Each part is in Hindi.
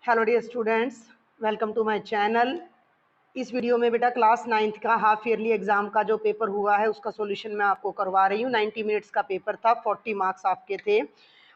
Hello dear students, welcome to my channel. इस वीडियो में बेटा क्लास 9th का हाफ ईयरली एग्जाम का जो पेपर हुआ है उसका सॉल्यूशन मैं आपको करवा रही हूँ। 90 मिनट्स का पेपर था, 40 मार्क्स आपके थे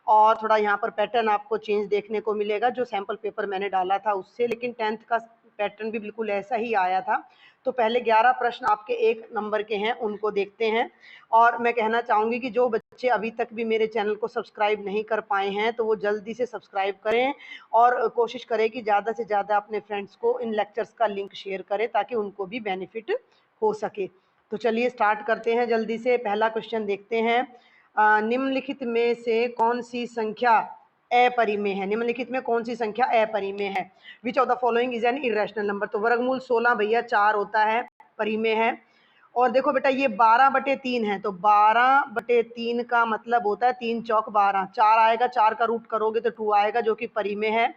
और थोड़ा यहाँ पर पैटर्न आपको चेंज देखने को मिलेगा जो सैम्पल पेपर मैंने डाला था उससे, लेकिन 10th का पैटर्न भी बिल्कुल ऐसा ही आया था। तो पहले 11 प्रश्न आपके 1 नंबर के हैं, उनको देखते हैं। और मैं कहना चाहूँगी कि जो बच्चे अभी तक भी मेरे चैनल को सब्सक्राइब नहीं कर पाए हैं तो वो जल्दी से सब्सक्राइब करें और कोशिश करें कि ज़्यादा से ज़्यादा अपने फ्रेंड्स को इन लेक्चर्स का लिंक शेयर करें ताकि उनको भी बेनिफिट हो सके। तो चलिए स्टार्ट करते हैं जल्दी से। पहला क्वेश्चन देखते हैं। निम्नलिखित में से कौन सी संख्या अपरिमेय है? निम्नलिखित में कौन सी संख्या अपरिमेय है? Which of the following is an irrational number? तो वर्गमूल 16 भैया 4 होता है, परिमेय है। और देखो बेटा ये 12/3 है, तो 12/3 का मतलब होता है 3 चौक 12, 4 आएगा, 4 का रूट करोगे तो 2 आएगा जो कि परिमेय है।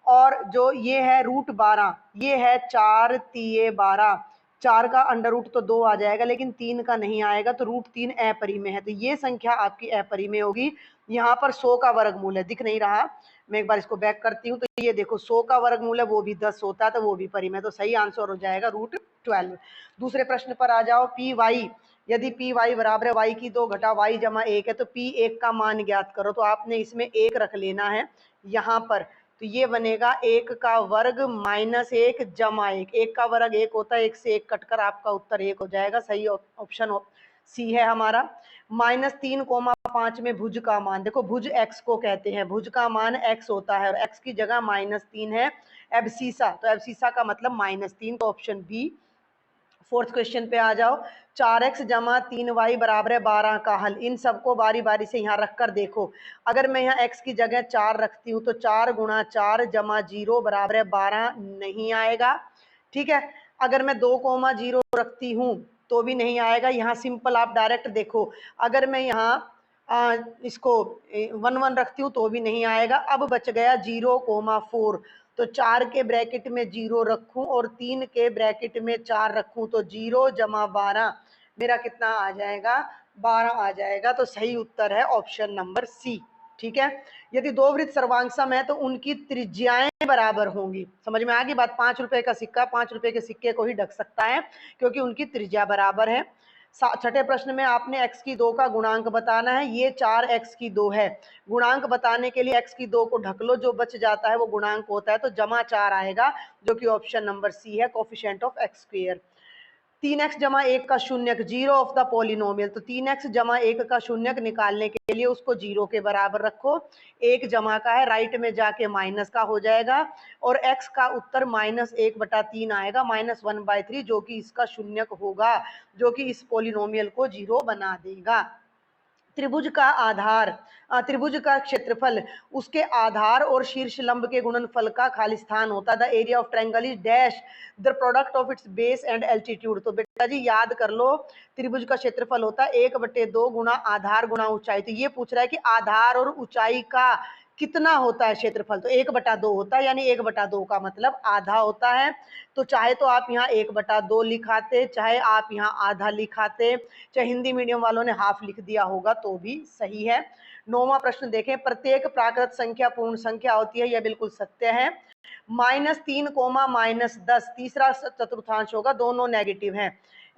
और जो ये है √12, ये है 4 तिये 12, 4 का अंडर रूट तो 2 आ जाएगा लेकिन 3 का नहीं आएगा, तो √3 अपरिमेय है। तो ये संख्या आपकी अपरिमेय होगी। यहाँ पर 100 का वर्गमूल है, दिख नहीं रहा, मैं एक बार इसको बैक करती हूँ। तो ये देखो 100 का वर्गमूल है, वो भी 10 होता है तो वो भी परिमेय, तो सही आंसर हो जाएगा √12। दूसरे प्रश्न पर आ जाओ। पी वाई, यदि पी वाई बराबर है वाई की 2 घटा वाई जमा 1 है तो पी 1 का मान ज्ञात करो। तो आपने इसमें 1 रख लेना है यहाँ पर, तो ये बनेगा 1 का वर्ग माइनस 1 जमा 1। 1 का वर्ग 1 होता है, 1 से 1 कटकर आपका उत्तर 1 हो जाएगा। सही ऑप्शन सी है हमारा। -3,5 में भुज का मान, देखो भुज x को कहते हैं, भुज का मान x होता है और x की जगह -3 है। एबसीसा, तो एबसीसा का मतलब -3, तो ऑप्शन बी। फोर्थ क्वेश्चन पे आ जाओ। 4x जमा 3y बराबर है 12 का हल। इन सबको बारी बारी से यहाँ रख कर देखो। अगर मैं यहाँ x की जगह 4 रखती हूँ तो 4 गुणा 4 जमा 0 बराबर है 12, नहीं आएगा। ठीक है, अगर मैं 2,0 रखती हूँ तो भी नहीं आएगा। यहाँ सिंपल आप डायरेक्ट देखो, अगर मैं यहाँ इसको 1 रखती हूँ तो भी नहीं आएगा। अब बच गया 0,4, तो 4 के ब्रैकेट में 0 रखूं और 3 के ब्रैकेट में 4 रखूं तो 0 जमा 12 मेरा कितना आ जाएगा? 12 आ जाएगा। तो सही उत्तर है ऑप्शन नंबर सी। ठीक है, यदि दो वृत्त सर्वांगसम है तो उनकी त्रिज्याएं बराबर होंगी। समझ में आ गई बात? 5 रुपए का सिक्का 5 रुपए के सिक्के को ही ढक सकता है क्योंकि उनकी त्रिज्या बराबर है। छठे प्रश्न में आपने x की 2 का गुणांक बताना है। ये 4x की 2 है, गुणांक बताने के लिए x की 2 को ढक लो, जो बच जाता है वो गुणांक होता है, तो जमा 4 आएगा जो कि ऑप्शन नंबर सी है, coefficient of x square. 3x जमा 1 का शून्यक, जीरो ऑफ द पॉलिनोमियल, तो 3x जमा 1 का शून्यक निकालने के लिए उसको 0 के बराबर रखो। 1 जमा का है, राइट में जाके माइनस का हो जाएगा और x का उत्तर -1/3 आएगा, -1/3, जो कि इसका शून्यक होगा, जो कि इस पॉलिनोमियल को 0 बना देगा। त्रिभुज का आधार, त्रिभुज का क्षेत्रफल उसके आधार और शीर्ष लंब के गुणनफल का खालिस्तान होता है। The area of triangle is dash the product of its base and altitude. तो बेटा जी याद कर लो, त्रिभुज का क्षेत्रफल होता है 1/2 गुणा आधार गुणा ऊंचाई। तो ये पूछ रहा है कि आधार और ऊंचाई का कितना होता है क्षेत्रफल, तो 1/2 होता है, यानी 1/2 का मतलब आधा होता है। तो चाहे तो आप यहाँ 1/2 लिखाते, चाहे आप यहाँ आधा लिखाते, चाहे हिंदी मीडियम वालों ने हाफ लिख दिया होगा तो भी सही है। 9वां प्रश्न देखें। प्रत्येक प्राकृत संख्या पूर्ण संख्या होती है, यह बिल्कुल सत्य है। -3, -10 तीसरा चतुर्थांश होगा, दोनों नेगेटिव हैं,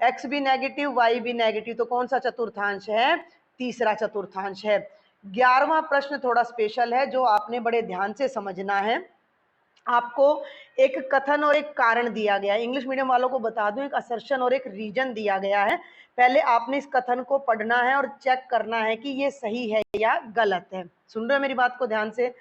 x भी नेगेटिव y भी नेगेटिव, तो कौन सा चतुर्थांश है? तीसरा चतुर्थांश है। 11वां प्रश्न थोड़ा स्पेशल है जो आपने बड़े ध्यान से समझना है। आपको एक कथन और एक कारण दिया गया है। इंग्लिश मीडियम वालों को बता दूं, एक असर्शन और एक रीजन दिया गया है। पहले आपने इस कथन को पढ़ना है और चेक करना है कि ये सही है या गलत है। सुन रहे हो मेरी बात को ध्यान से?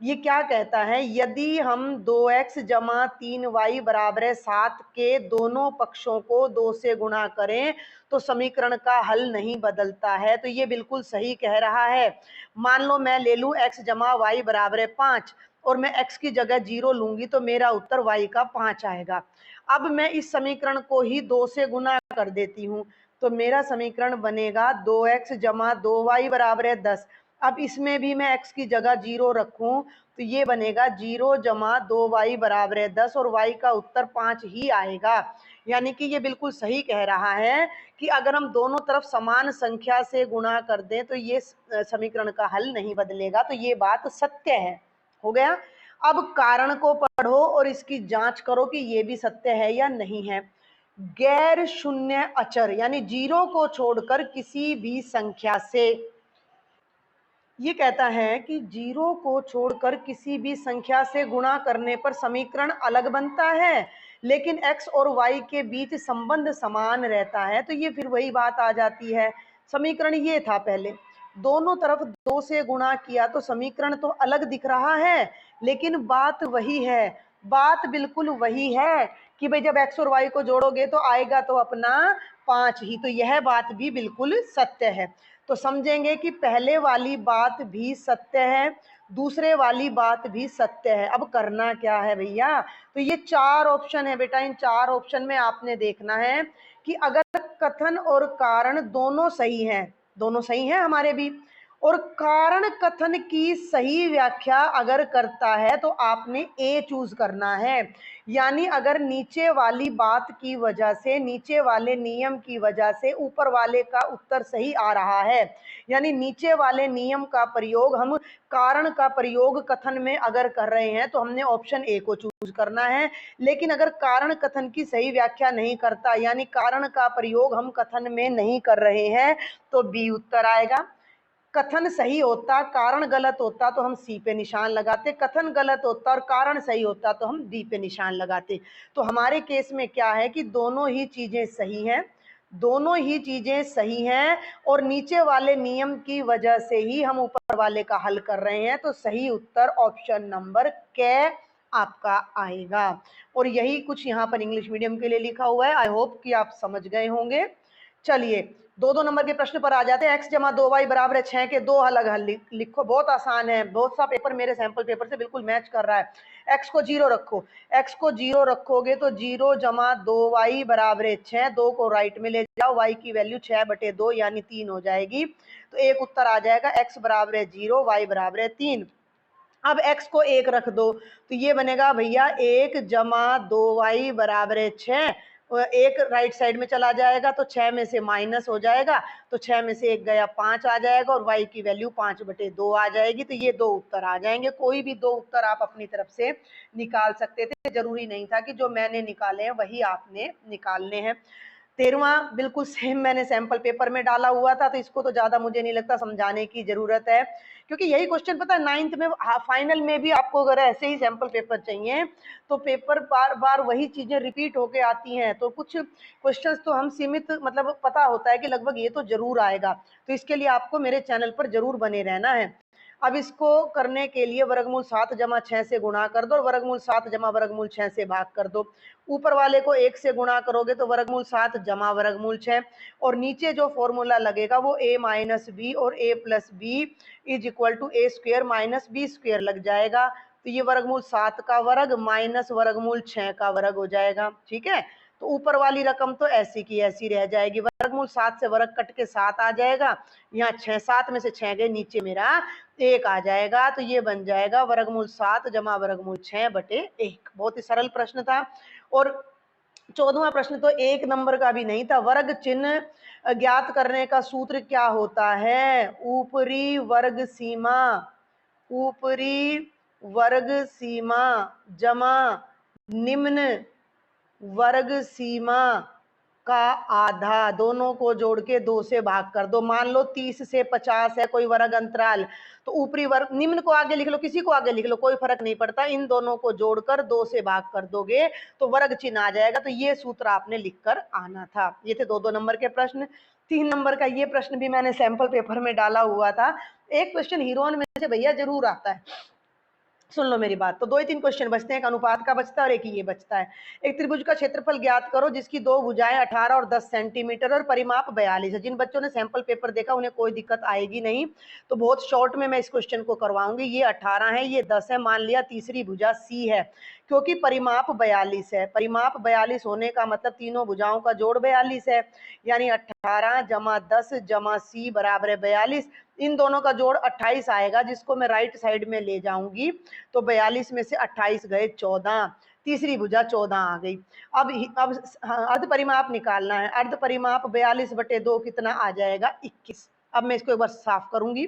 ये क्या कहता है? यदि हम 2x जमा 3y बराबर है 7 के दोनों पक्षों को 2 से गुणा करें तो समीकरण का हल नहीं बदलता है। तो ये बिल्कुल सही कह रहा है। मान लो मैं ले लूं x जमा y बराबर है 5 और मैं x की जगह 0 लूंगी तो मेरा उत्तर y का 5 आएगा। अब मैं इस समीकरण को ही 2 से गुना कर देती हूँ तो मेरा समीकरण बनेगा 2x जमा 2y बराबर है 10। अब इसमें भी मैं x की जगह 0 रखूं तो ये बनेगा 0 जमा 2y बराबर है 10 और y का उत्तर 5 ही आएगा। यानी कि ये बिल्कुल सही कह रहा है कि अगर हम दोनों तरफ समान संख्या से गुणा कर दें तो ये समीकरण का हल नहीं बदलेगा। तो ये बात सत्य है। हो गया। अब कारण को पढ़ो और इसकी जांच करो कि ये भी सत्य है या नहीं है। गैर शून्य अचर यानी जीरो को छोड़कर किसी भी संख्या से, ये कहता है कि जीरो को छोड़कर किसी भी संख्या से गुणा करने पर समीकरण अलग बनता है, लेकिन x और y के बीच संबंध समान रहता है। तो ये फिर वही बात आ जाती है, समीकरण ये था पहले, दोनों तरफ 2 से गुणा किया तो समीकरण तो अलग दिख रहा है, लेकिन बात वही है, बात बिल्कुल वही है कि भाई जब x और y को जोड़ोगे तो आएगा तो अपना 5 ही। तो यह बात भी बिल्कुल सत्य है। तो समझेंगे कि पहले वाली बात भी सत्य है, दूसरे वाली बात भी सत्य है। अब करना क्या है भैया, तो ये 4 ऑप्शन है बेटा, इन 4 ऑप्शन में आपने देखना है कि अगर कथन और कारण दोनों सही हैं, दोनों सही हैं हमारे भी, और कारण कथन की सही व्याख्या अगर करता है तो आपने ए चूज करना है। यानी अगर नीचे वाली बात की वजह से, नीचे वाले नियम की वजह से ऊपर वाले का उत्तर सही आ रहा है, यानी नीचे वाले नियम का प्रयोग हम कारण का प्रयोग कथन में अगर कर रहे हैं तो हमने ऑप्शन ए को चूज करना है। लेकिन अगर कारण कथन की सही व्याख्या नहीं करता, यानी कारण का प्रयोग हम कथन में नहीं कर रहे हैं, तो बी उत्तर आएगा। कथन सही होता, कारण गलत होता तो हम सी पे निशान लगाते, कथन गलत होता और कारण सही होता तो हम डी पे निशान लगाते। तो हमारे केस में क्या है कि दोनों ही चीजें सही हैं, दोनों ही चीजें सही हैं, और नीचे वाले नियम की वजह से ही हम ऊपर वाले का हल कर रहे हैं। तो सही उत्तर ऑप्शन नंबर के आपका आएगा। और यही कुछ यहाँ पर इंग्लिश मीडियम के लिए लिखा हुआ है। आई होप कि आप समझ गए होंगे। चलिए 2-2 नंबर के प्रश्न पर आ जाते हैं। x जमा 2y बराबर है 6 के दो अलग हल लिखो। बहुत आसान है, बहुत सा पेपर मेरे सैंपल पेपर से बिल्कुल मैच कर रहा है। x को 0 रखो, x को 0 रखोगे तो 0 जमा 2y बराबर है 6, 2 को राइट में ले जाओ, y की वैल्यू 6/2 यानी 3 हो जाएगी। तो एक उत्तर आ जाएगा, x बराबर है 0, y बराबर है 3। अब x को 1 रख दो तो ये बनेगा भैया 1 जमा 2y बराबर है 6, एक राइट साइड में चला जाएगा तो 6 में से माइनस हो जाएगा, तो 6 में से 1 गया 5 आ जाएगा, और y की वैल्यू 5/2 आ जाएगी। तो ये 2 उत्तर आ जाएंगे। कोई भी 2 उत्तर आप अपनी तरफ से निकाल सकते थे, जरूरी नहीं था कि जो मैंने निकाले हैं वही आपने निकालने हैं। 13वां बिल्कुल सेम मैंने सैंपल पेपर में डाला हुआ था, तो इसको तो ज्यादा मुझे नहीं लगता समझाने की जरूरत है, क्योंकि यही क्वेश्चन पता है 9th में फाइनल में भी आपको अगर ऐसे ही सैंपल पेपर चाहिए तो पेपर बार बार वही चीजें रिपीट होके आती हैं, तो कुछ क्वेश्चंस तो हम सीमित मतलब पता होता है कि लगभग ये तो जरूर आएगा। तो इसके लिए आपको मेरे चैनल पर जरूर बने रहना है। अब इसको करने के लिए वर्गमूल 7 जमा 6 से गुणा कर दो और वर्गमूल 7 जमा वर्गमूल 6 से भाग कर दो। ऊपर वाले को 1 से गुणा करोगे तो वर्गमूल 7 जमा वर्गमूल 6, और नीचे जो फॉर्मूला लगेगा वो a माइनस बी और a plus b is equal to a square minus b square लग जाएगा। तो ये वर्गमूल 7 का वर्ग माइनस वर्गमूल 6 का वर्ग हो जाएगा। ठीक है, तो ऊपर वाली रकम तो ऐसी की ऐसी रह जाएगी, वर्गमूल 7 से वर्ग कट के 7 आ जाएगा, यहाँ 6, 7 में से 6 गए, नीचे मेरा 1 आ जाएगा। तो ये बन जाएगा वर्गमूल 7 जमा वर्गमूल 6/1। बहुत ही सरल प्रश्न था। और 14वां प्रश्न तो 1 नंबर का भी नहीं था। वर्ग चिन्ह ज्ञात करने का सूत्र क्या होता है? ऊपरी वर्ग सीमा, ऊपरी वर्ग सीमा जमा निम्न वर्ग सीमा का आधा, दोनों को जोड़ के 2 से भाग कर दो। मान लो 30 से 50 है कोई वर्ग अंतराल, तो ऊपरी वर्ग, निम्न को आगे लिख लो, किसी को आगे लिख लो, कोई फर्क नहीं पड़ता, इन दोनों को जोड़कर 2 से भाग कर दोगे तो वर्ग चिन्ह आ जाएगा। तो ये सूत्र आपने लिखकर आना था। ये थे 2-2 नंबर के प्रश्न। 3 नंबर का ये प्रश्न भी मैंने सैंपल पेपर में डाला हुआ था। एक क्वेश्चन हीरोइन में से भैया जरूर आता है, सुन लो मेरी बात। तो 2 ही 3 क्वेश्चन बचते हैं, एक अनुपात का बचता है और एक ये बचता है। एक त्रिभुज का क्षेत्रफल ज्ञात करो जिसकी 2 भुजाएं 18 और 10 सेंटीमीटर और परिमाप 42 है। जिन बच्चों ने सैंपल पेपर देखा उन्हें कोई दिक्कत आएगी नहीं, तो बहुत शॉर्ट में मैं इस क्वेश्चन को करवाऊंगी। ये 18 है, ये 10 है, मान लिया तीसरी भुजा सी है, क्योंकि परिमाप 42 है। परिमाप 42 होने का मतलब तीनों भुजाओं का जोड़ 42 है, यानी 18 जमा 10 जमा सी बराबर है 42। इन दोनों का जोड़ 28 आएगा, जिसको मैं राइट साइड में ले जाऊंगी तो 42 में से 28 गए 14, तीसरी भुजा 14 आ गई। अब अर्ध परिमाप निकालना है। अर्ध परिमाप 42/2 कितना आ जाएगा? 21। अब मैं इसको एक बार साफ करूंगी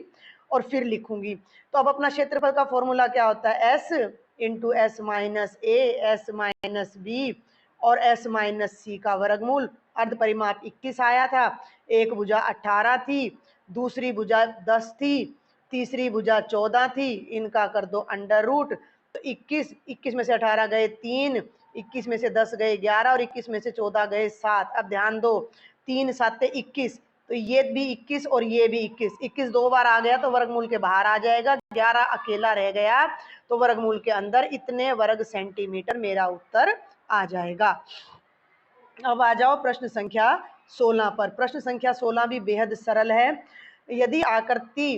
और फिर लिखूंगी। तो अब अपना क्षेत्रफल का फॉर्मूला क्या होता है? S into s minus a s minus b और एस माइनस सी का वर्गमूल। अर्ध परिमाप 21 आया था, एक भुजा 18 थी, दूसरी भुजा 10 थी, तीसरी भुजा 14 थी, इनका कर दो अंडर रूट। तो 21 में से 18 गए 3, 21 में से 10 गए 11 और 21 में से 14 गए 7। अब ध्यान दो, 3 7 21, तो ये भी 21 और ये भी 21, 21 दो बार आ गया तो वर्गमूल के बाहर आ जाएगा, 11 अकेला रह गया तो वर्गमूल के अंदर। इतने वर्ग सेंटीमीटर मेरा उत्तर आ जाएगा। अब आ जाओ प्रश्न संख्या 16 पर। प्रश्न संख्या 16 भी बेहद सरल है। यदि आकृति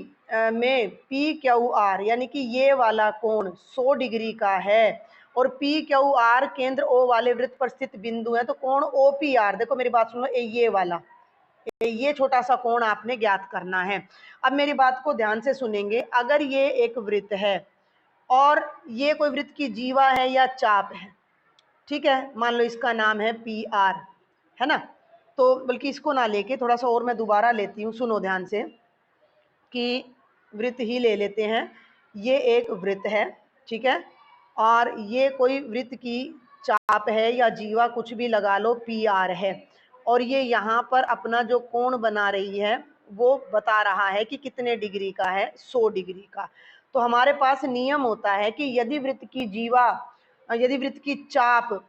में पी क्यू आर यानी कि ये वाला कोण 100 डिग्री का है और पी क्यू आर केंद्र ओ वाले वृत्त पर स्थित बिंदु है, तो कोण ओ पी आर, देखो मेरी बात सुनो, ये वाला, ये छोटा सा कोण आपने ज्ञात करना है। अब मेरी बात को ध्यान से सुनेंगे। अगर ये एक वृत्त है और ये कोई वृत्त की जीवा है या चाप है, ठीक है, मान लो इसका नाम है पी आर, है ना, तो बल्कि इसको ना लेके थोड़ा सा और मैं दोबारा लेती हूँ, सुनो ध्यान से, कि वृत्त ही ले लेते हैं। ये एक वृत्त है, ठीक है, और ये कोई वृत्त की चाप है या जीवा, कुछ भी लगा लो, पी आर है, और ये यहाँ पर अपना जो कोण बना रही है वो बता रहा है कि कितने डिग्री का है, 100 डिग्री का। तो हमारे पास नियम होता है कि यदि वृत्त की जीवा, यदि वृत्त की चाप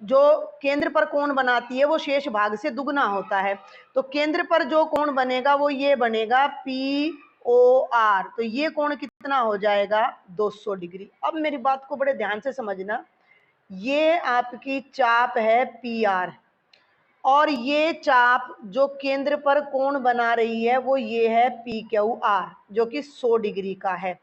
जो केंद्र पर कोण बनाती है वो शेष भाग से दुगना होता है, तो केंद्र पर जो कोण बनेगा वो ये बनेगा पी ओ आर, तो ये कोण कितना हो जाएगा, 200 डिग्री। अब मेरी बात को बड़े ध्यान से समझना, ये आपकी चाप है पी आर और ये चाप जो केंद्र पर कोण बना रही है वो ये है पी क्यू आर जो कि 100 डिग्री का है,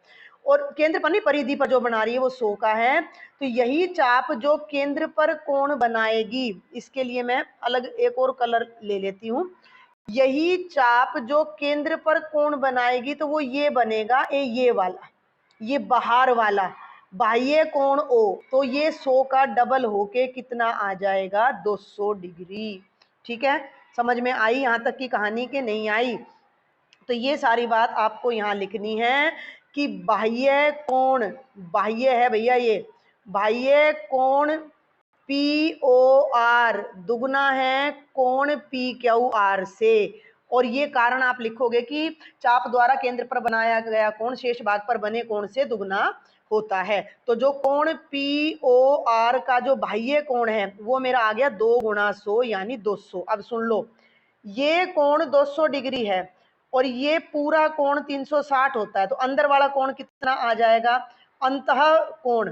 और केंद्र पर नहीं, परिधि पर जो बना रही है वो 100 का है। तो यही चाप जो केंद्र पर कोण बनाएगी, इसके लिए मैं अलग एक और कलर ले लेती हूँ, यही चाप जो केंद्र पर कोण बनाएगी तो वो ये बनेगा, ये वाला, ये बाहर वाला बाह्य कोण ओ, तो ये 100 का डबल होके कितना आ जाएगा, 200 डिग्री। ठीक है, समझ में आई यहाँ तक की कहानी के नहीं आई? तो ये सारी बात आपको यहाँ लिखनी है कि बाह्य कोण, बाह्य है भैया, ये बाह्य कोण पी ओ आर दुगना है कोण पी क्यू आर से, और ये कारण आप लिखोगे कि चाप द्वारा केंद्र पर बनाया गया कोण शेष भाग पर बने कोण से दुगना होता है। तो जो कोण पी ओ आर का जो बाह्य कोण है वो मेरा आ गया 2 गुणा 100 यानी 200। अब सुन लो, ये कोण 200 डिग्री है और ये पूरा कोण 360 होता है, तो अंदर वाला कोण कितना आ जाएगा, अंतः कोण,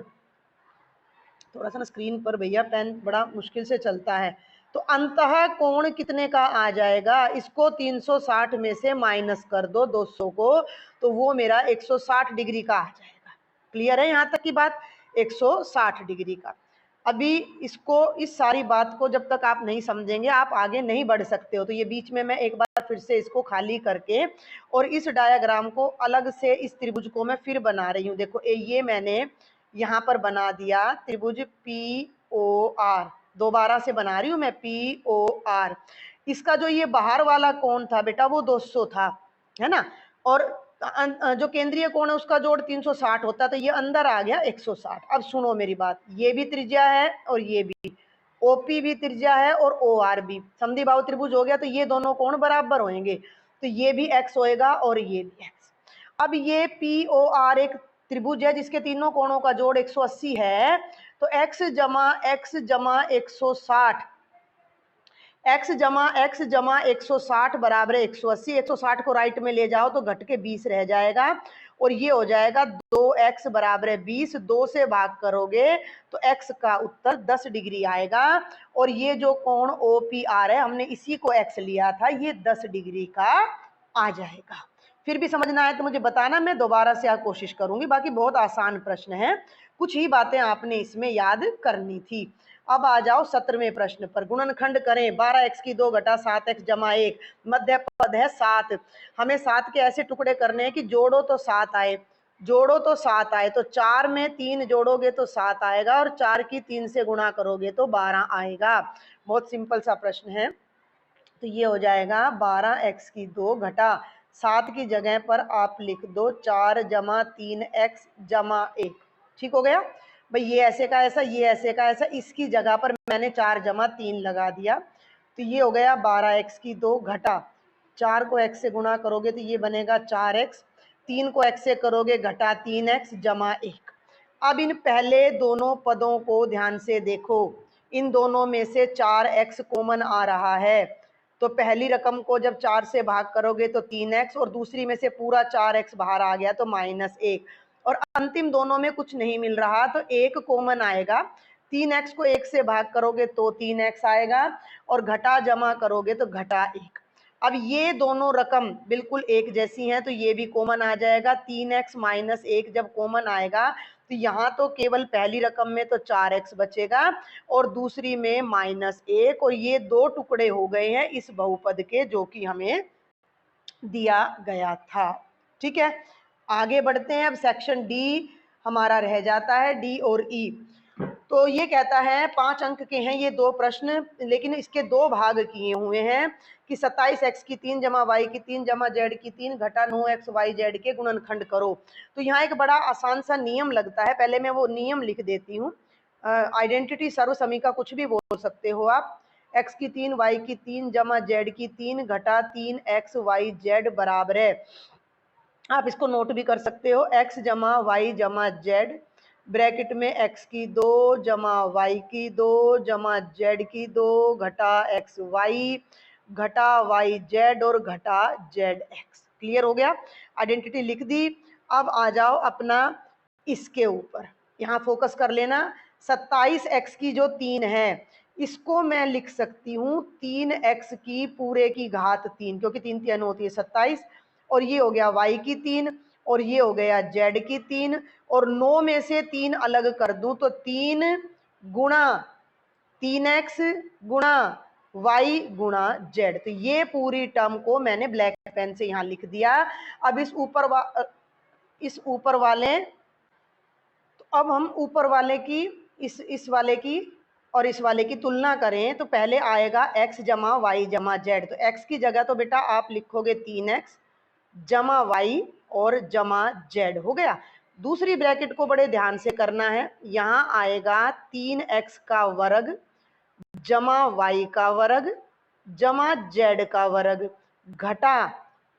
थोड़ा सा ना स्क्रीन पर भैया पेन बड़ा मुश्किल से चलता है, तो अंतः कोण कितने का आ जाएगा, इसको 360 में से माइनस कर दो 200 को, तो वो मेरा 160 डिग्री का आ जाएगा। क्लियर है यहाँ तक की बात, 160 डिग्री का। अभी इसको, इस सारी बात को जब तक आप नहीं समझेंगे आप आगे नहीं बढ़ सकते हो। तो ये बीच में मैं एक बार फिर से इसको खाली करके और इस डायग्राम को अलग से, इस त्रिभुज को मैं फिर बना रही हूँ। देखो ये मैंने यहाँ पर बना दिया त्रिभुज पी ओ आर, दोबारा से बना रही हूँ मैं पी ओ आर। इसका जो ये बाहर वाला कोण था बेटा वो 200 था, है ना, और जो केंद्रीय कोण है उसका जोड़ 360 होता है, तो ये अंदर आ गया 160। अब सुनो मेरी बात, ये भी त्रिज्या है और ये भी, ओपी भी त्रिज्या है और ओ आर भी, समद्विबाहु त्रिभुज हो गया, तो ये दोनों कोण बराबर होंगे, तो ये भी एक्स होएगा और ये भी एक्स। अब ये पी ओ आर एक त्रिभुज है जिसके तीनों कोणों का जोड़ 180 है, तो x जमा x जमा 160, x जमा x जमा 160 बराबर 180, 160 को राइट में ले जाओ तो घट के 20 रह जाएगा, और ये हो जाएगा 2x बराबर 20, 2 से भाग करोगे तो x का उत्तर 10 डिग्री आएगा, और ये जो कोण ओ पी आर है हमने इसी को x लिया था, ये 10 डिग्री का आ जाएगा। फिर भी समझना है तो मुझे बताना, मैं दोबारा से कोशिश करूंगी। बाकी बहुत आसान प्रश्न है, कुछ ही बातें आपने इसमें याद करनी थी। अब आ जाओ 17वें प्रश्न पर। गुणनखंड करें, 12x की 2 घटा 7x जमा 1, मध्य पद है 7, हमें 7 के ऐसे टुकड़े करने हैं कि जोड़ो तो 7 आए, जोड़ो तो 7 आए, तो 4 में 3 जोड़ोगे तो 7 आएगा और 4 की 3 से गुणा करोगे तो 12 आएगा। बहुत सिंपल सा प्रश्न है। तो ये हो जाएगा 12x की 2 घटा 7 की जगह पर आप लिख दो 4 जमा 3x जमा 1। ठीक हो गया भाई, ये ऐसे का ऐसा, ये ऐसे का ऐसा, इसकी जगह पर मैंने 4 जमा 3 लगा दिया, तो ये हो गया 12x की 2 घटा 4 को x से गुणा करोगे तो ये बनेगा 4x, 3 को x से करोगे घटा 3x जमा 1। अब इन पहले दोनों पदों को ध्यान से देखो, इन दोनों में से 4x कॉमन आ रहा है, तो पहली रकम को जब 4 से भाग करोगे तो 3x, और दूसरी में से पूरा 4x बाहर आ गया तो -1, और अंतिम दोनों में कुछ नहीं मिल रहा तो एक कॉमन आएगा। 3x को 1 से भाग करोगे तो 3x आएगा, और घटा जमा करोगे तो घटा 1। अब ये दोनों रकम बिल्कुल एक जैसी हैं तो ये भी कॉमन आ जाएगा। 3x - 1 जब कॉमन आएगा तो यहाँ तो केवल पहली रकम में तो 4x बचेगा और दूसरी में -1, और ये 2 टुकड़े हो गए हैं इस बहुपद के जो कि हमें दिया गया था। ठीक है, आगे बढ़ते हैं। अब सेक्शन डी हमारा रह जाता है, डी और ई। तो ये कहता है 5 अंक के हैं ये 2 प्रश्न, लेकिन इसके 2 भाग किए हुए हैं कि 27x की 3 जमा y की 3 जमा z की 3 घटा 9x yz के गुणनखंड करो। तो यहाँ एक बड़ा आसान सा नियम लगता है, पहले मैं वो नियम लिख देती हूँ। आइडेंटिटी सर्वसमीका कुछ भी बोल सकते हो आप। x की 3 y की 3 जमा z की 3 घटा 3x yz बराबर है, आप इसको नोट भी कर सकते हो, x जमा y जमा z ब्रैकेट में x की 2 जमा y की 2 जमा z की 2 घटा x y घटा y z और घटा z x। क्लियर हो गया, आइडेंटिटी लिख दी। अब आ जाओ अपना इसके ऊपर, यहाँ फोकस कर लेना। 27x की जो 3 है इसको मैं लिख सकती हूँ 3x की पूरे की घात 3, क्योंकि 3 3 होती है 27, और ये हो गया y की 3 और ये हो गया z की 3, और 9 में से 3 अलग कर दूं तो 3 गुणा 3x गुणा y गुणा z। तो ये पूरी टर्म को मैंने ब्लैक पेन से यहाँ लिख दिया। अब इस ऊपर वाले, तो अब हम ऊपर वाले की इस वाले की और इस वाले की तुलना करें तो पहले आएगा x जमा y जमा z। तो x की जगह तो बेटा आप लिखोगे 3x जमा y और जमा z हो गया। दूसरी ब्रैकेट को बड़े ध्यान से करना है, यहाँ आएगा 3x का वर्ग जमा y का वर्ग जमा z का वर्ग घटा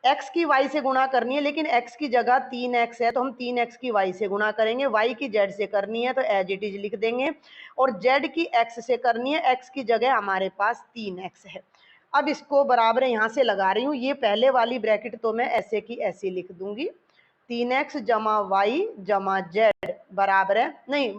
x की y से गुणा करनी है, लेकिन x की जगह 3x है तो हम 3x की y से गुणा करेंगे, y की z से करनी है तो एज इट इज लिख देंगे, और z की x से करनी है, x की जगह हमारे पास 3x है। अब इसको बराबर यहाँ से लगा रही हूँ, ये पहले वाली ब्रैकेट तो मैं ऐसे की ऐसी लिख दूंगी, 3x जमा y जमा z बराबर है नहीं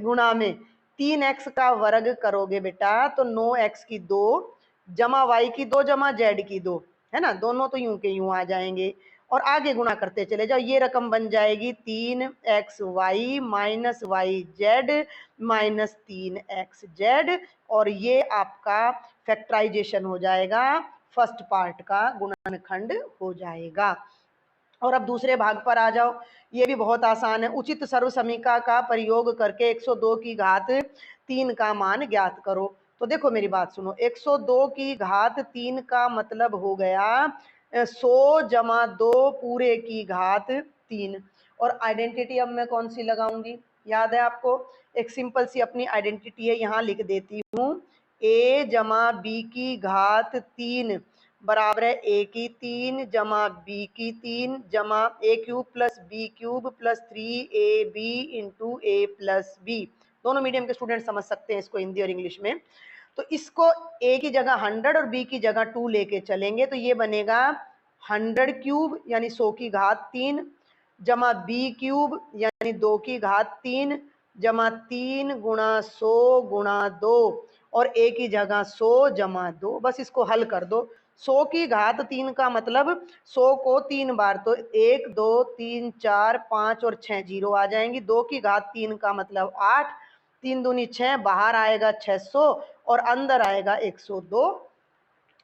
गुणा में 3x का वर्ग करोगे बेटा तो 9x की 2 जमा y की 2 जमा z की 2, है ना, दोनों तो यूं के यूं आ जाएंगे, और आगे गुणा करते चले जाओ, ये रकम बन जाएगी 3xy minus yz minus 3xz, और ये आपका फैक्टराइजेशन हो जाएगा, फर्स्ट पार्ट का गुणनखंड हो जाएगा। और अब दूसरे भाग पर आ जाओ, ये भी बहुत आसान है। उचित सर्वसमीका का प्रयोग करके 102 की घात 3 का मान ज्ञात करो। तो देखो मेरी बात सुनो, 102 की घात 3 का मतलब हो गया 100 जमा 2 पूरे की घात 3। और आइडेंटिटी अब मैं कौन सी लगाऊंगी, याद है आपको, एक सिंपल सी अपनी आइडेंटिटी है, यहाँ लिख देती हूँ a जमा बी की घात 3 बराबर है a की 3 जमा b की 3 जमा a cube plus b cube plus 3ab into a plus b। दोनों मीडियम के स्टूडेंट समझ सकते हैं इसको हिंदी और इंग्लिश में। तो इसको a की जगह 100 और b की जगह 2 लेके चलेंगे तो ये बनेगा 100 क्यूब यानी 100 की घात 3 जमा b क्यूब यानी 2 की घात 3 जमा 3 गुणा 100 गुणा 2 और a की जगह 100 जमा 2। बस इसको हल कर दो। 100 की घात 3 का मतलब 100 को 3 बार तो 1 2 3 4 5 और 6 जीरो आ जाएंगी। 2 की घात 3 का मतलब 8, 3 दूनी 6, बाहर आएगा 600 और अंदर आएगा 102।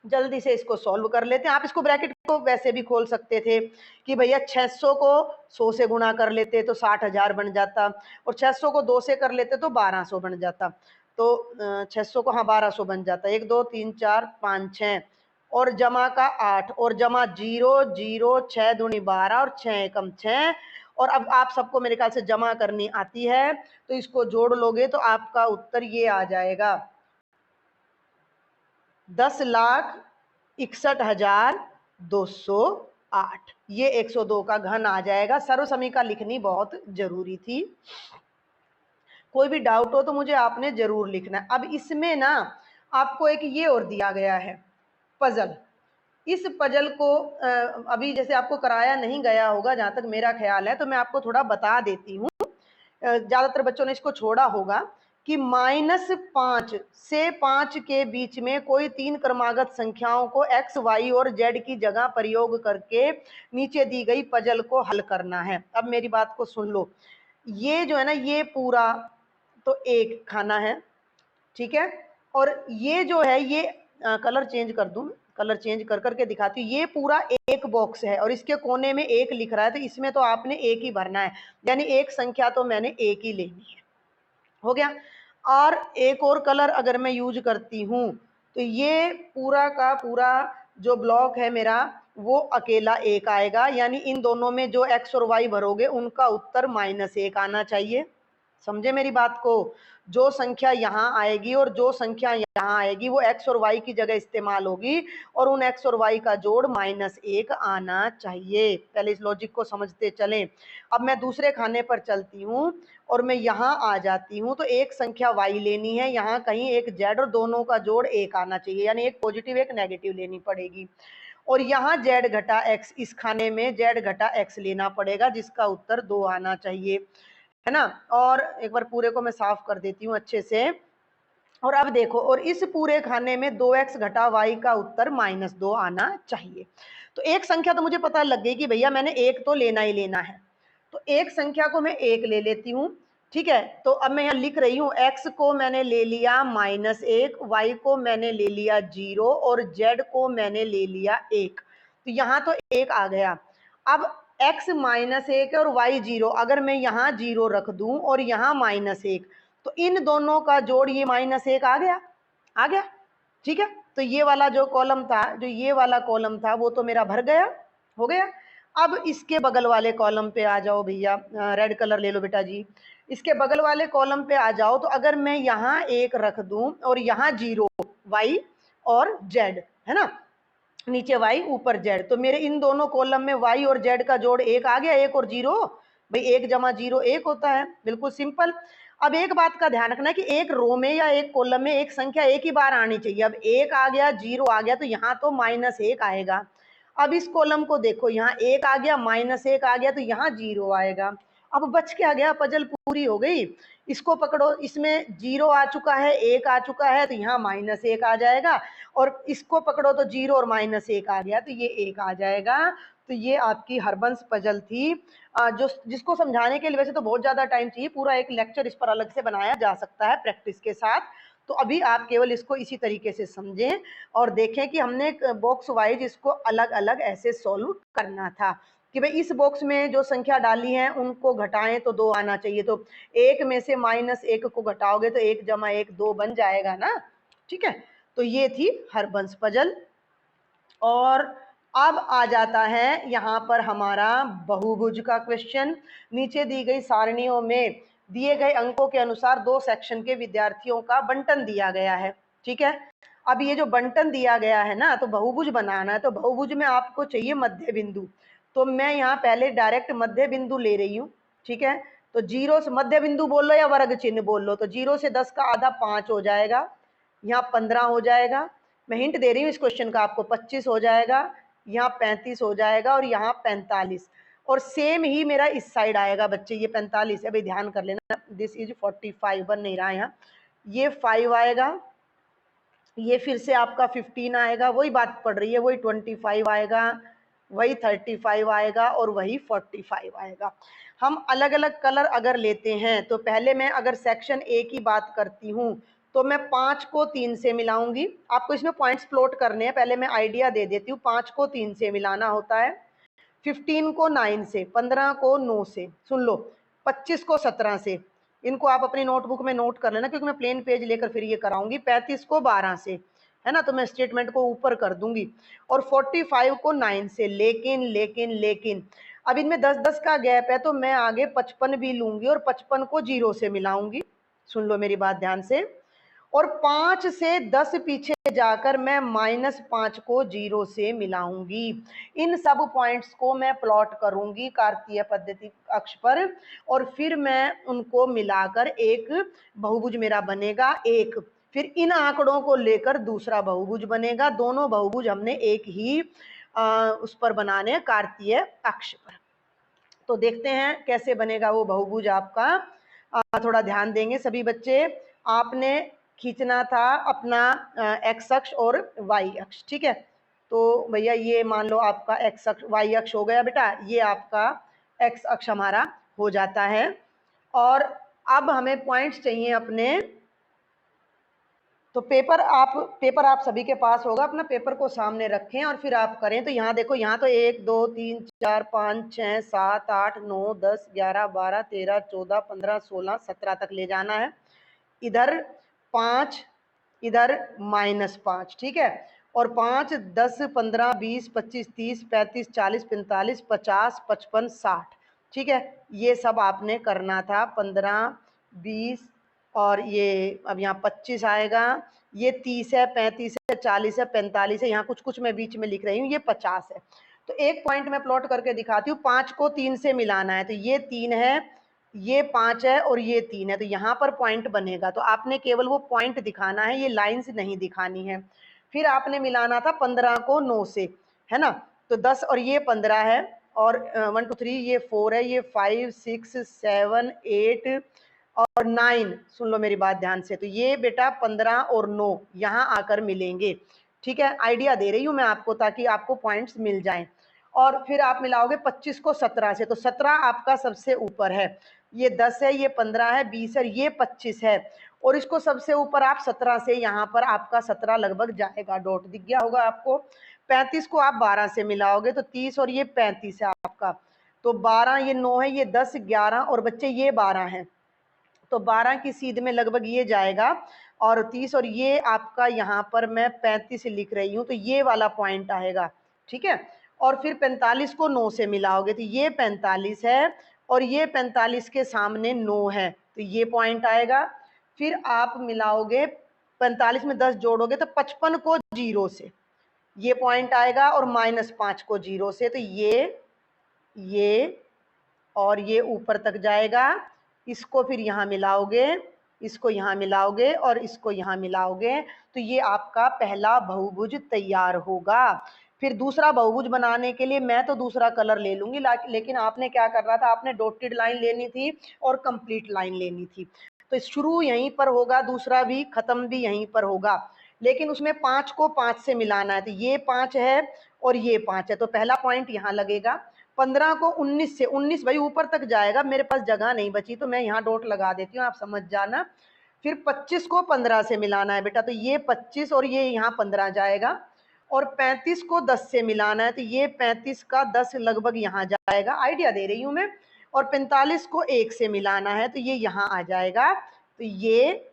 जल्दी से इसको सॉल्व कर लेते हैं। आप इसको ब्रैकेट को वैसे भी खोल सकते थे कि भैया 600 को 100 से गुणा कर लेते तो 60,000 बन जाता, और 600 को 2 से कर लेते तो 1200 बन जाता। तो 600 को 1200 बन जाता, 1 2 3 4 5 6 और जमा का 8 और जमा 0 0 6 दूनी 12 और 6 एकम 6 और अब आप सबको मेरे ख्याल से जमा करनी आती है, तो इसको जोड़ लोगे तो आपका उत्तर ये आ जाएगा 10,61,208। ये 102 का घन आ जाएगा। सर्वसमीका लिखनी बहुत जरूरी थी। कोई भी डाउट हो तो मुझे आपने जरूर लिखना है। अब इसमें ना आपको एक ये और दिया गया है पजल। इस पजल को अभी जैसे आपको कराया नहीं गया होगा जहां तक मेरा ख्याल है, तो मैं आपको थोड़ा बता देती हूँ। ज्यादातर बच्चों ने इसको छोड़ा होगा कि -5 से 5 के बीच में कोई 3 क्रमागत संख्याओं को x, y और z की जगह प्रयोग करके नीचे दी गई पजल को हल करना है। अब मेरी बात को सुन लो। ये जो है ना, ये पूरा तो एक खाना है, ठीक है। और ये जो है, ये कलर चेंज कर दूं, कलर चेंज कर करके दिखाती हूँ। ये पूरा एक बॉक्स है और इसके कोने में एक लिख रहा है, तो इसमें तो आपने एक ही भरना है, यानी एक संख्या तो मैंने एक ही लेनी है। हो गया। और एक और कलर अगर मैं यूज करती हूँ तो ये पूरा का पूरा जो ब्लॉक है मेरा वो अकेला एक आएगा, यानी इन दोनों में जो x और y भरोगे उनका उत्तर -1 आना चाहिए। समझे मेरी बात को? जो संख्या यहाँ आएगी और जो संख्या यहाँ आएगी वो x और y की जगह इस्तेमाल होगी और उन x और y का जोड़ -1 आना चाहिए। पहले इस लॉजिक को समझते चलें। अब मैं दूसरे खाने पर चलती हूँ और मैं यहाँ आ जाती हूँ, तो एक संख्या y लेनी है, यहाँ कहीं एक z और दोनों का जोड़ 1 आना चाहिए, यानी एक पॉजिटिव एक नेगेटिव लेनी पड़ेगी। और यहाँ z घटा x, इस खाने में z घटा x लेना पड़ेगा जिसका उत्तर 2 आना चाहिए, है ना। और एक बार पूरे को मैं साफ कर देती हूँ अच्छे से। और अब देखो, और इस पूरे खाने में 2x घटा y का उत्तर -2 आना चाहिए। तो एक संख्या तो मुझे पता लग गई कि भैया मैंने एक तो लेना ही लेना है, तो एक संख्या को मैं एक ले लेती हूँ, ठीक है। तो अब मैं यहाँ लिख रही हूँ x को मैंने ले लिया -1, y को मैंने ले लिया 0 और z को मैंने ले लिया 1। तो यहाँ तो 1 आ गया। अब x -1 और y 0, अगर मैं यहाँ 0 रख दूं और यहाँ -1, तो इन दोनों का जोड़ ये -1 आ गया, आ गया, ठीक है। तो ये वाला जो कॉलम था, जो ये वाला कॉलम था, वो तो मेरा भर गया, हो गया। अब इसके बगल वाले कॉलम पे आ जाओ भैया, रेड कलर ले लो बेटा जी। इसके बगल वाले कॉलम पे आ जाओ, तो अगर मैं यहाँ 1 रख दूं और यहाँ 0, y और z, है ना, नीचे y ऊपर z, तो मेरे इन दोनों कॉलम में y और z का जोड़ 1 आ गया, 1 और 0, भाई 1 जमा 0 1 होता है, बिल्कुल सिंपल। अब एक बात का ध्यान रखना कि एक रो में या एक कॉलम में एक संख्या एक ही बार आनी चाहिए। अब 1 आ गया, 0 आ गया, तो यहाँ तो -1 आएगा। अब इस कॉलम को देखो, यहाँ 1 आ गया, -1 आ गया, तो यहाँ 0 आएगा। अब बच क्या गया, पजल पूरी हो गई। इसको पकड़ो, इसमें 0 आ चुका है, 1 आ चुका है, तो यहाँ -1 आ जाएगा। और इसको पकड़ो तो 0 और -1 आ गया, तो ये 1 आ जाएगा। तो ये आपकी हरबंस पजल थी, जो जिसको समझाने के लिए वैसे तो बहुत ज़्यादा टाइम चाहिए, पूरा एक लेक्चर इस पर अलग से बनाया जा सकता है प्रैक्टिस के साथ। तो अभी आप केवल इसको इसी तरीके से समझें और देखें कि हमने बॉक्स वाइज इसको अलग अलग ऐसे सॉल्व करना था कि भाई इस बॉक्स में जो संख्या डाली है उनको घटाएं तो 2 आना चाहिए, तो 1 में से -1 को घटाओगे तो 1 जमा 1 2 बन जाएगा ना, ठीक है। तो ये थी हरबंस पजल। और अब आ जाता है यहाँ पर हमारा बहुभुज का क्वेश्चन। नीचे दी गई सारणियों में दिए गए अंकों के अनुसार 2 सेक्शन के विद्यार्थियों का बंटन दिया गया है, ठीक है। अब ये जो बंटन दिया गया है ना, तो बहुभुज बनाना है, तो बहुभुज में आपको चाहिए मध्य बिंदु। तो मैं यहाँ पहले डायरेक्ट मध्य बिंदु ले रही हूँ, ठीक है। तो 0 से मध्य बिंदु बोल लो या वर्ग चिन्ह बोल लो, तो 0 से 10 का आधा 5 हो जाएगा, यहाँ 15 हो जाएगा। मैं हिंट दे रही हूँ इस क्वेश्चन का आपको, 25 हो जाएगा, यहाँ 35 हो जाएगा और यहाँ 45। और सेम ही मेरा इस साइड आएगा बच्चे, ये 45 है, भाई ध्यान कर लेना, दिस इज 45 बन नहीं रहा है यहाँ, ये 5 आएगा, ये फिर से आपका 15 आएगा, वही बात पड़ रही है, वही 25 आएगा, वही 35 आएगा और वही 45 आएगा। हम अलग अलग कलर अगर लेते हैं, तो पहले मैं अगर सेक्शन ए की बात करती हूँ तो मैं 5 को 3 से मिलाऊंगी। आपको इसमें पॉइंट्स प्लॉट करने हैं, पहले मैं आइडिया दे देती हूँ। 5 को 3 से मिलाना होता है, 15 को 9 से, 15 को 9 से, सुन लो, 25 को 17 से, इनको आप अपनी नोटबुक में नोट कर लेना क्योंकि मैं प्लेन पेज लेकर फिर ये कराऊंगी। 35 को 12 से, है ना, तो मैं स्टेटमेंट को ऊपर कर दूंगी। और 45 को 9 से। लेकिन लेकिन लेकिन अब इनमें 10-10 का गैप है तो मैं आगे 55 भी लूंगी और 55 को 0 से मिलाऊंगी। सुन लो मेरी बात ध्यान से। और 5 से 10 पीछे जाकर मैं -5 को 0 से मिलाऊंगी। इन सब पॉइंट्स को मैं प्लॉट करूंगी कार्तीय पद्धति अक्ष पर और फिर मैं उनको मिलाकर एक बहुभुज मेरा बनेगा एक। फिर इन आंकड़ों को लेकर दूसरा बहुभुज बनेगा। दोनों बहुभुज हमने एक ही उस पर बनाने कार्तीय अक्ष पर। तो देखते हैं कैसे बनेगा वो बहुभुज आपका। थोड़ा ध्यान देंगे सभी बच्चे। आपने खींचना था अपना एक्स अक्ष और वाई अक्ष, ठीक है। तो भैया ये मान लो आपका एक्स अक्ष वाई अक्ष हो गया बेटा, ये आपका एक्स अक्ष हमारा हो जाता है। और अब हमें पॉइंट्स चाहिए अपने। तो पेपर आप सभी के पास होगा, अपना पेपर को सामने रखें और फिर आप करें। तो यहाँ देखो, यहाँ तो 1 2 3 4 5 6 7 8 9 10 11 12 13 14 15 16 17 तक ले जाना है। इधर 5, इधर -5, ठीक है। और 5 10 15 20 25 30 35 40 45 50 55 60, ठीक है। ये सब आपने करना था। 15 20 और ये अब यहाँ 25 आएगा, ये 30 है, 35 है, 40 है, 45 है, यहाँ कुछ कुछ मैं बीच में लिख रही हूँ, ये 50 है। तो एक पॉइंट मैं प्लॉट करके दिखाती हूँ। 5 को 3 से मिलाना है, तो ये 3 है, ये 5 है और ये 3 है, तो यहाँ पर पॉइंट बनेगा। तो आपने केवल वो पॉइंट दिखाना है, ये लाइंस नहीं दिखानी है। फिर आपने मिलाना था 15 को 9 से, है ना। तो 10 और ये 15 है और 1 2 3 ये 4 है, ये 5 6 7 8 और 9। सुन लो मेरी बात ध्यान से। तो ये बेटा 15 और 9 यहाँ आकर मिलेंगे, ठीक है। आइडिया दे रही हूँ मैं आपको ताकि आपको पॉइंट्स मिल जाएं। और फिर आप मिलाओगे 25 को 17 से, तो 17 आपका सबसे ऊपर है, ये 10 है, ये 15 है, 20 है, ये 25 है और इसको सबसे ऊपर आप 17 से, यहाँ पर आपका 17 लगभग जाएगा, डॉट दिख गया होगा आपको। 35 को आप 12 से मिलाओगे तो 30 और ये 35 है आपका। तो 12, ये 9 है, ये 10 11 और बच्चे ये 12 है, तो 12 की सीध में लगभग ये जाएगा। और 30 और ये आपका यहाँ पर मैं 35 लिख रही हूँ, तो ये वाला पॉइंट आएगा, ठीक है। और फिर 45 को 9 से मिलाओगे तो ये 45 है और ये 45 के सामने 9 है, तो ये पॉइंट आएगा। फिर आप मिलाओगे 45 में 10 जोड़ोगे तो 55 को 0 से, ये पॉइंट आएगा। और -5 को 0 से, तो ये और ये ऊपर तक जाएगा। इसको फिर यहाँ मिलाओगे, इसको यहाँ मिलाओगे और इसको यहाँ मिलाओगे, तो ये आपका पहला बहुभुज तैयार होगा। फिर दूसरा बहुभुज बनाने के लिए मैं तो दूसरा कलर ले लूंगी, लेकिन आपने क्या करना था, आपने डॉटेड लाइन लेनी थी और कंप्लीट लाइन लेनी थी। तो शुरू यहीं पर होगा, दूसरा भी खत्म भी यहीं पर होगा, लेकिन उसमें 5 को 5 से मिलाना है। तो ये 5 है और ये 5 है, तो पहला पॉइंट यहाँ लगेगा। 15 को 19 से, 19 भाई ऊपर तक जाएगा, मेरे पास जगह नहीं बची तो मैं यहाँ डॉट लगा देती हूँ, आप समझ जाना। फिर 25 को 15 से मिलाना है बेटा, तो ये 25 और ये यहाँ 15 जाएगा। और 35 को 10 से मिलाना है, तो ये 35 का 10 लगभग यहाँ जाएगा, आइडिया दे रही हूँ मैं। और 45 को 1 से मिलाना है, तो ये यहाँ आ जाएगा, तो ये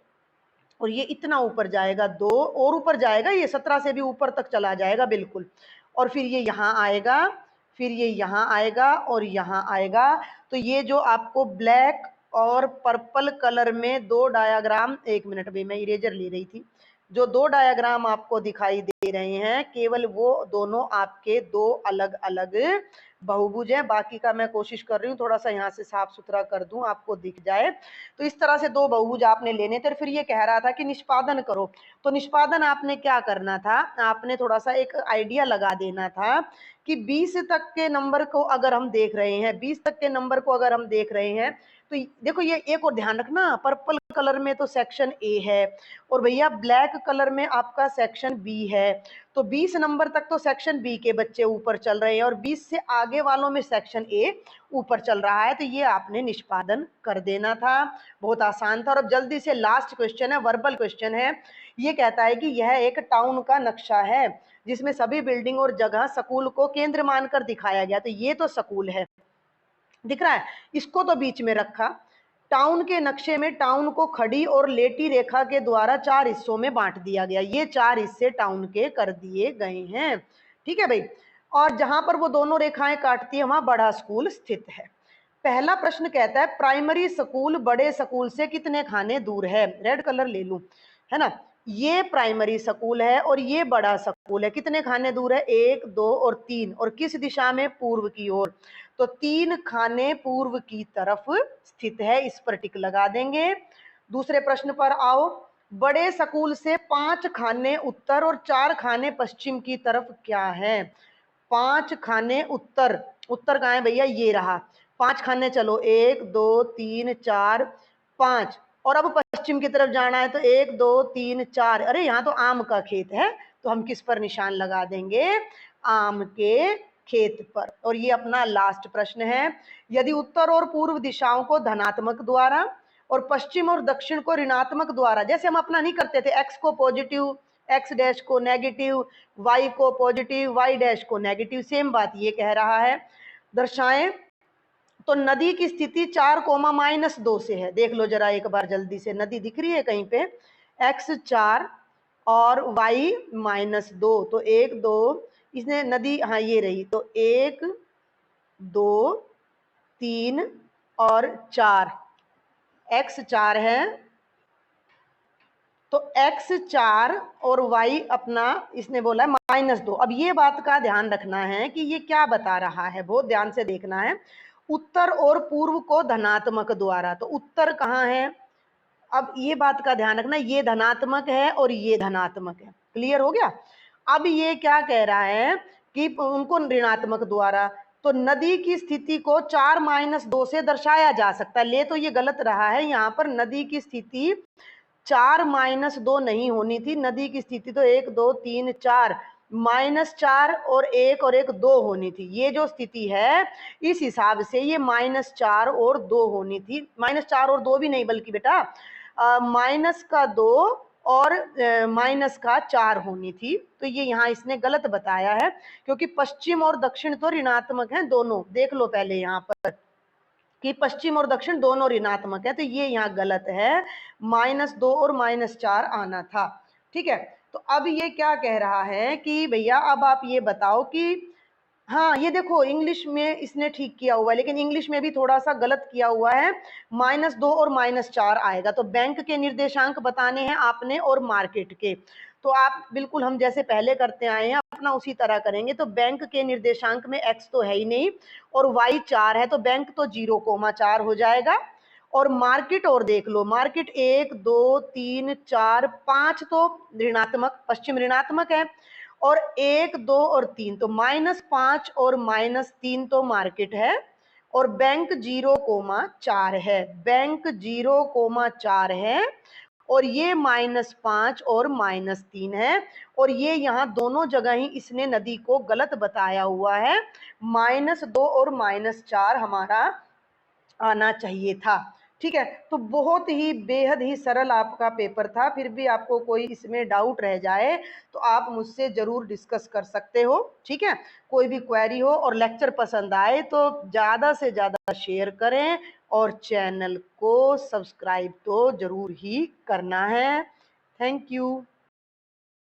और ये इतना ऊपर जाएगा, 2 और ऊपर जाएगा, ये 17 से भी ऊपर तक चला जाएगा बिल्कुल। और फिर ये यहाँ आएगा, फिर ये यहाँ आएगा और यहाँ आएगा। तो ये जो आपको ब्लैक और पर्पल कलर में दो डायाग्राम, एक मिनट भी मैं इरेजर ले रही थी, जो दो डायाग्राम आपको दिखाई दे रहे हैं, केवल वो दोनों आपके दो अलग अलग बहुभुज हैं। बाकी का मैं कोशिश कर रही हूँ थोड़ा सा यहाँ से साफ सुथरा कर दूं, आपको दिख जाए। तो इस तरह से दो बहुभुज आपने लेने थे। फिर ये कह रहा था कि निष्पादन करो, तो निष्पादन आपने क्या करना था, आपने थोड़ा सा एक आइडिया लगा देना था कि 20 तक के नंबर को अगर हम देख रहे हैं, 20 तक के नंबर को अगर हम देख रहे हैं, तो देखो ये एक और ध्यान रखना, पर्पल कलर में तो सेक्शन ए है और भैया ब्लैक कलर में आपका सेक्शन बी है। तो 20 नंबर तक तो सेक्शन बी के बच्चे ऊपर चल रहे हैं और 20 से आगे वालों में सेक्शन ए ऊपर चल रहा है, तो ये आपने निष्पादन कर देना था। बहुत आसान था। और अब जल्दी से लास्ट क्वेश्चन है, वर्बल क्वेश्चन है। ये कहता है कि यह एक टाउन का नक्शा है जिसमें सभी बिल्डिंग और जगह स्कूल को केंद्र मानकर दिखाया गया। तो ये तो स्कूल है, दिख रहा है, इसको तो बीच में रखा। टाउन के नक्शे में टाउन को खड़ी और लेटी रेखा के द्वारा 4 हिस्सों में बांट दिया गया, ये 4 हिस्से टाउन के कर दिए गए हैं, ठीक है भाई। और जहां पर वो दोनों रेखाएं काटती है वहां बड़ा स्कूल स्थित है। पहला प्रश्न कहता है प्राइमरी स्कूल बड़े स्कूल से कितने खाने दूर है। रेड कलर ले लूं, है ना। ये प्राइमरी स्कूल है और ये बड़ा स्कूल है। कितने खाने दूर है, 1 2 और 3, और किस दिशा में, पूर्व की ओर। तो 3 खाने पूर्व की तरफ स्थित है, इस पर टिक लगा देंगे। दूसरे प्रश्न पर आओ। बड़े स्कूल से 5 खाने उत्तर और 4 खाने पश्चिम की तरफ क्या है। 5 खाने उत्तर, उत्तर कहाँ है भैया, ये रहा। 5 खाने, चलो 1 2 3 4 5, और अब पश्चिम की तरफ जाना है तो 1 2 3 4। अरे यहाँ तो आम का खेत है, तो हम किस पर निशान लगा देंगे, आम के खेत पर। और ये अपना लास्ट प्रश्न है। यदि उत्तर और पूर्व दिशाओं को धनात्मक द्वारा और पश्चिम और दक्षिण को ऋणात्मक द्वारा, जैसे हम अपना नहीं करते थे, एक्स को पॉजिटिव, एक्स डैश को नेगेटिव, वाई को पॉजिटिव, वाई डैश को नेगेटिव, सेम बात ये कह रहा है, दर्शाएं। तो नदी की स्थिति 4, -2 से है। देख लो जरा एक बार जल्दी से, नदी दिख रही है कहीं पे, x 4 और y -2, तो 1 2, इसने नदी, हाँ ये रही, तो 1 2 3 और 4, x 4 है, तो x 4 और y अपना इसने बोला -2। अब ये बात का ध्यान रखना है कि ये क्या बता रहा है, बहुत ध्यान से देखना है। उत्तर और पूर्व को धनात्मक द्वारा, तो उत्तर कहाँ है, अब ये बात का ध्यान रखना, ये धनात्मक है और ये धनात्मक है। क्लियर हो गया। अब ये क्या कह रहा है कि उनको ऋणात्मक द्वारा, तो नदी की स्थिति को 4 - 2 से दर्शाया जा सकता है। ले तो ये गलत रहा है, यहाँ पर नदी की स्थिति 4 - 2 नहीं होनी थी। नदी की स्थिति तो 1 2 3 4, -4 और 1 2 होनी थी। ये जो स्थिति है इस हिसाब से ये -4 और 2 होनी थी। -4 और 2 भी नहीं, बल्कि बेटा -2 और -4 होनी थी। तो ये यहाँ इसने गलत बताया है, क्योंकि पश्चिम और दक्षिण तो ऋणात्मक हैं दोनों। देख लो पहले यहाँ पर कि पश्चिम और दक्षिण दोनों ऋणात्मक है, तो ये यहाँ गलत है, -2 और -4 आना था। ठीक है। तो अब ये क्या कह रहा है कि भैया अब आप ये बताओ कि, हाँ ये देखो इंग्लिश में इसने ठीक किया हुआ है, लेकिन इंग्लिश में भी थोड़ा सा गलत किया हुआ है। -2 और -4 आएगा, तो बैंक के निर्देशांक बताने हैं आपने और मार्केट के। तो आप बिल्कुल हम जैसे पहले करते आए हैं अपना उसी तरह करेंगे। तो बैंक के निर्देशांक में x तो है ही नहीं और y 4 है, तो बैंक तो 0,4 हो जाएगा। और मार्केट और देख लो, मार्केट 1 2 3 4 5 तो ऋणात्मक, पश्चिम ऋणात्मक है, और 1 2 और 3 तो -5 और -3 तो मार्केट है, और बैंक 0,4 है, बैंक 0,4 है, और ये -5 और -3 है। और ये यहाँ दोनों जगह ही इसने नदी को गलत बताया हुआ है। -2 और -4 हमारा आना चाहिए था। ठीक है। तो बहुत ही बेहद ही सरल आपका पेपर था। फिर भी आपको कोई इसमें डाउट रह जाए तो आप मुझसे जरूर डिस्कस कर सकते हो। ठीक है। कोई भी क्वेरी हो और लेक्चर पसंद आए तो ज़्यादा से ज़्यादा शेयर करें और चैनल को सब्सक्राइब तो जरूर ही करना है। Thank you.